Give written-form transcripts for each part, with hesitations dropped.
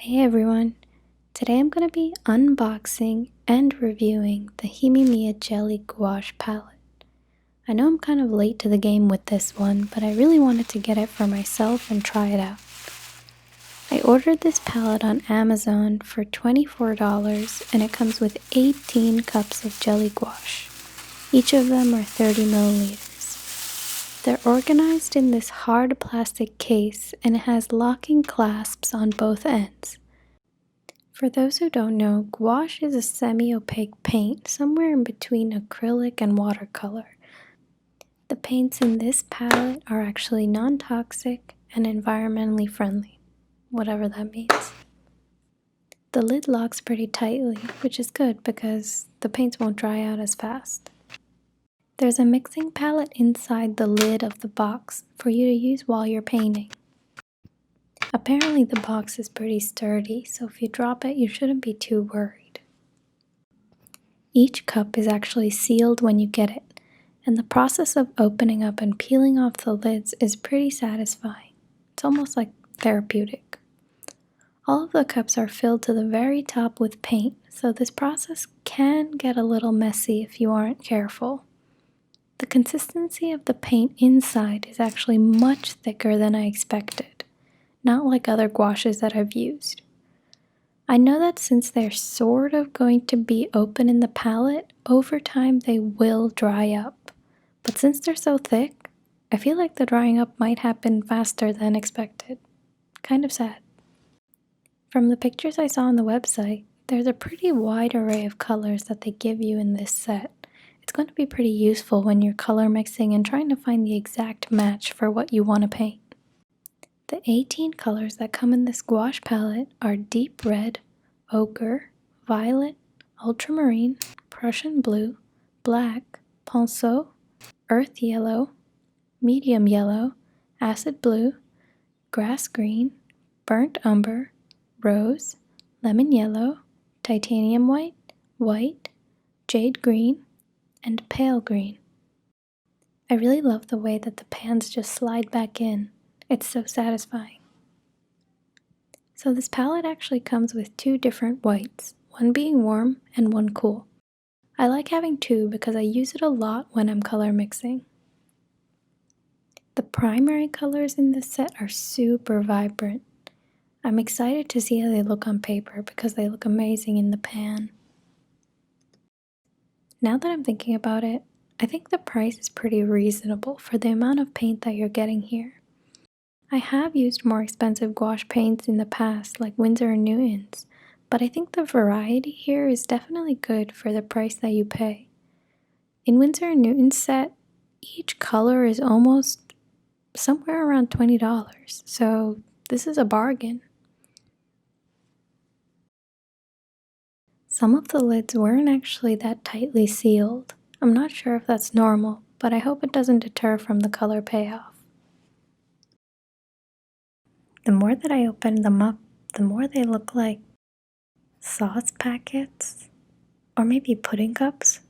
Hey everyone! Today I'm going to be unboxing and reviewing the Himi Miya Jelly Gouache palette. I know I'm kind of late to the game with this one, but I really wanted to get it for myself and try it out. I ordered this palette on Amazon for $24 and it comes with 18 cups of jelly gouache. Each of them are 30 milliliters. They're organized in this hard plastic case and it has locking clasps on both ends. For those who don't know, gouache is a semi-opaque paint, somewhere in between acrylic and watercolor. The paints in this palette are actually non-toxic and environmentally friendly, whatever that means. The lid locks pretty tightly, which is good because the paints won't dry out as fast. There's a mixing palette inside the lid of the box for you to use while you're painting. Apparently the box is pretty sturdy, so if you drop it, you shouldn't be too worried. Each cup is actually sealed when you get it, and the process of opening up and peeling off the lids is pretty satisfying. It's almost like therapeutic. All of the cups are filled to the very top with paint, so this process can get a little messy if you aren't careful. The consistency of the paint inside is actually much thicker than I expected, not like other gouaches that I've used. I know that since they're sort of going to be open in the palette, over time they will dry up. But since they're so thick, I feel like the drying up might happen faster than expected. Kind of sad. From the pictures I saw on the website, there's a pretty wide array of colors that they give you in this set. It's going to be pretty useful when you're color mixing and trying to find the exact match for what you want to paint. The 18 colors that come in this gouache palette are deep red, ochre, violet, ultramarine, Prussian blue, black, pinceau, earth yellow, medium yellow, acid blue, grass green, burnt umber, rose, lemon yellow, titanium white, white, jade green, and pale green. I really love the way that the pans just slide back in. It's so satisfying. So this palette actually comes with two different whites, one being warm and one cool. I like having two because I use it a lot when I'm color mixing. The primary colors in this set are super vibrant. I'm excited to see how they look on paper because they look amazing in the pan. Now that I'm thinking about it, I think the price is pretty reasonable for the amount of paint that you're getting here. I have used more expensive gouache paints in the past, like Winsor & Newton's, but I think the variety here is definitely good for the price that you pay. In Winsor & Newton's set, each color is almost somewhere around $20, so this is a bargain. Some of the lids weren't actually that tightly sealed. I'm not sure if that's normal, but I hope it doesn't deter from the color payoff. The more that I open them up, the more they look like sauce packets, or maybe pudding cups,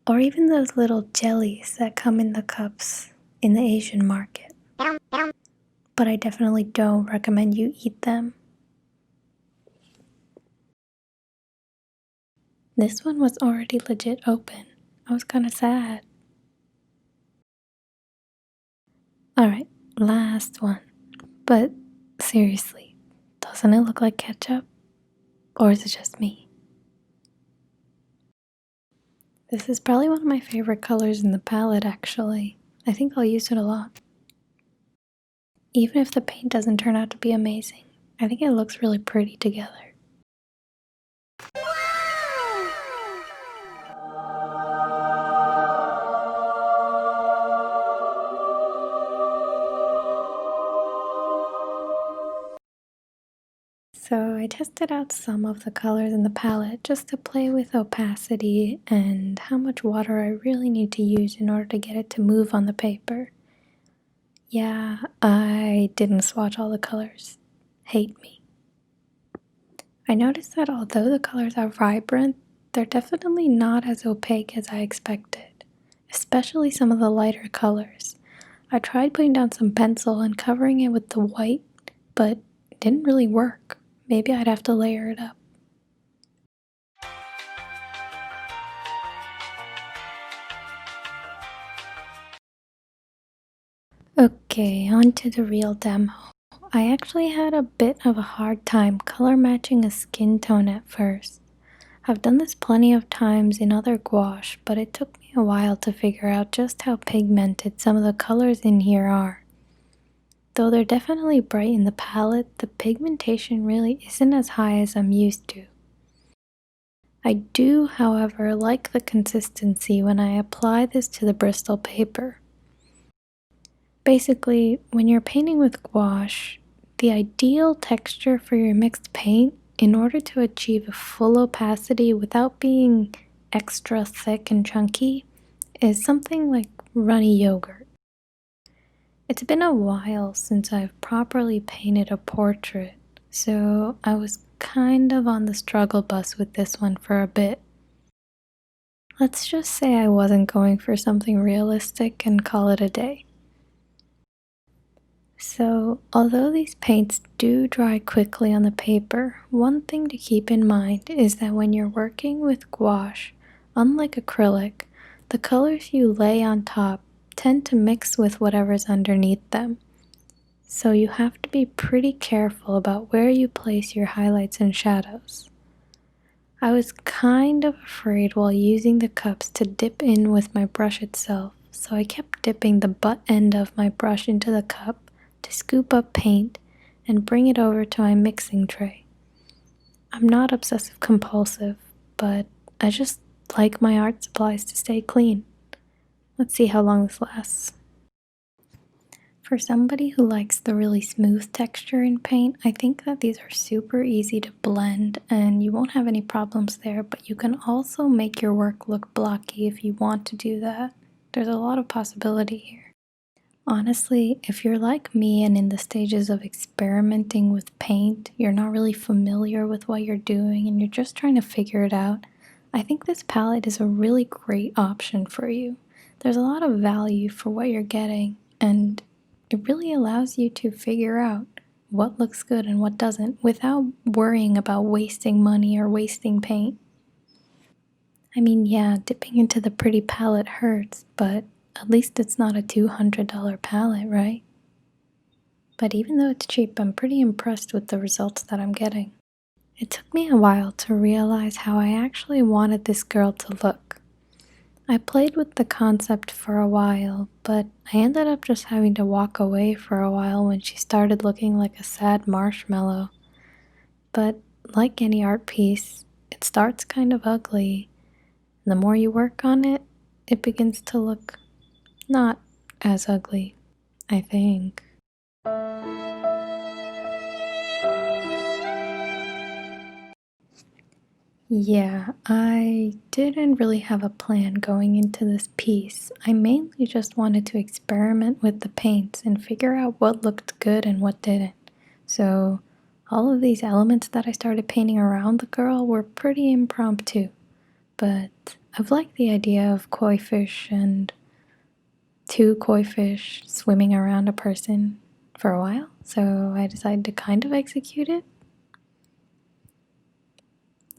or even those little jellies that come in the cups in the Asian market. But I definitely don't recommend you eat them. This one was already legit open. I was kind of sad. Alright, last one. But seriously, doesn't it look like ketchup? Or is it just me? This is probably one of my favorite colors in the palette actually. I think I'll use it a lot. Even if the paint doesn't turn out to be amazing, I think it looks really pretty together. So I tested out some of the colors in the palette just to play with opacity and how much water I really need to use in order to get it to move on the paper. Yeah, I didn't swatch all the colors. Hate me. I noticed that although the colors are vibrant, they're definitely not as opaque as I expected, especially some of the lighter colors. I tried putting down some pencil and covering it with the white, but it didn't really work. Maybe I'd have to layer it up. Okay, on to the real demo. I actually had a bit of a hard time color matching a skin tone at first. I've done this plenty of times in other gouache, but it took me a while to figure out just how pigmented some of the colors in here are. Though they're definitely bright in the palette, the pigmentation really isn't as high as I'm used to. I do, however, like the consistency when I apply this to the Bristol paper. Basically, when you're painting with gouache, the ideal texture for your mixed paint, in order to achieve a full opacity without being extra thick and chunky, is something like runny yogurt. It's been a while since I've properly painted a portrait, so I was kind of on the struggle bus with this one for a bit. Let's just say I wasn't going for something realistic and call it a day. So, although these paints do dry quickly on the paper, one thing to keep in mind is that when you're working with gouache, unlike acrylic, the colors you lay on top tend to mix with whatever's underneath them. So you have to be pretty careful about where you place your highlights and shadows. I was kind of afraid while using the cups to dip in with my brush itself, so I kept dipping the butt end of my brush into the cup to scoop up paint and bring it over to my mixing tray. I'm not obsessive compulsive, but I just like my art supplies to stay clean. Let's see how long this lasts. For somebody who likes the really smooth texture in paint, I think that these are super easy to blend and you won't have any problems there, but you can also make your work look blocky if you want to do that. There's a lot of possibility here. Honestly, if you're like me and in the stages of experimenting with paint, you're not really familiar with what you're doing and you're just trying to figure it out, I think this palette is a really great option for you. There's a lot of value for what you're getting, and it really allows you to figure out what looks good and what doesn't without worrying about wasting money or wasting paint. I mean, yeah, dipping into the pretty palette hurts, but at least it's not a $200 palette, right? But even though it's cheap, I'm pretty impressed with the results that I'm getting. It took me a while to realize how I actually wanted this girl to look. I played with the concept for a while, but I ended up just having to walk away for a while when she started looking like a sad marshmallow. But like any art piece, it starts kind of ugly. And the more you work on it, it begins to look not as ugly, I think. Yeah, I didn't really have a plan going into this piece. I mainly just wanted to experiment with the paints and figure out what looked good and what didn't. So all of these elements that I started painting around the girl were pretty impromptu. But I've liked the idea of koi fish and two koi fish swimming around a person for a while, so I decided to kind of execute it.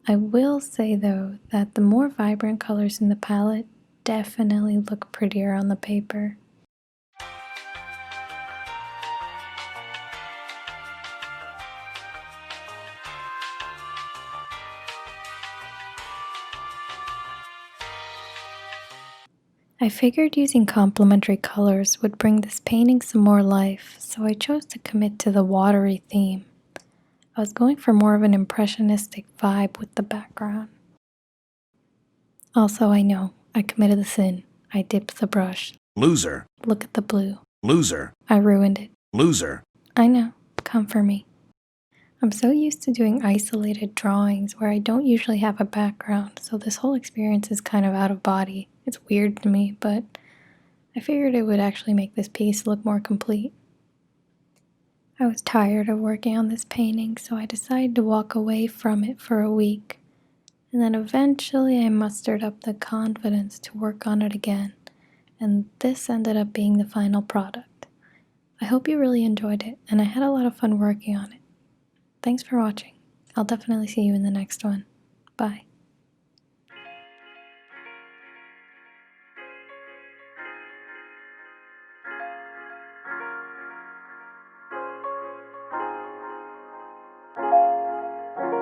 I will say though that the more vibrant colors in the palette definitely look prettier on the paper. I figured using complementary colors would bring this painting some more life, so I chose to commit to the watery theme. I was going for more of an impressionistic vibe with the background. Also, I know, I committed the sin. I dipped the brush. Loser. Look at the blue. Loser. I ruined it. Loser. I know, come for me. I'm so used to doing isolated drawings where I don't usually have a background, so this whole experience is kind of out of body. It's weird to me, but I figured it would actually make this piece look more complete. I was tired of working on this painting, so I decided to walk away from it for a week. And then eventually I mustered up the confidence to work on it again, and this ended up being the final product. I hope you really enjoyed it, and I had a lot of fun working on it. thanks for watching. I'll definitely see you in the next one. Bye.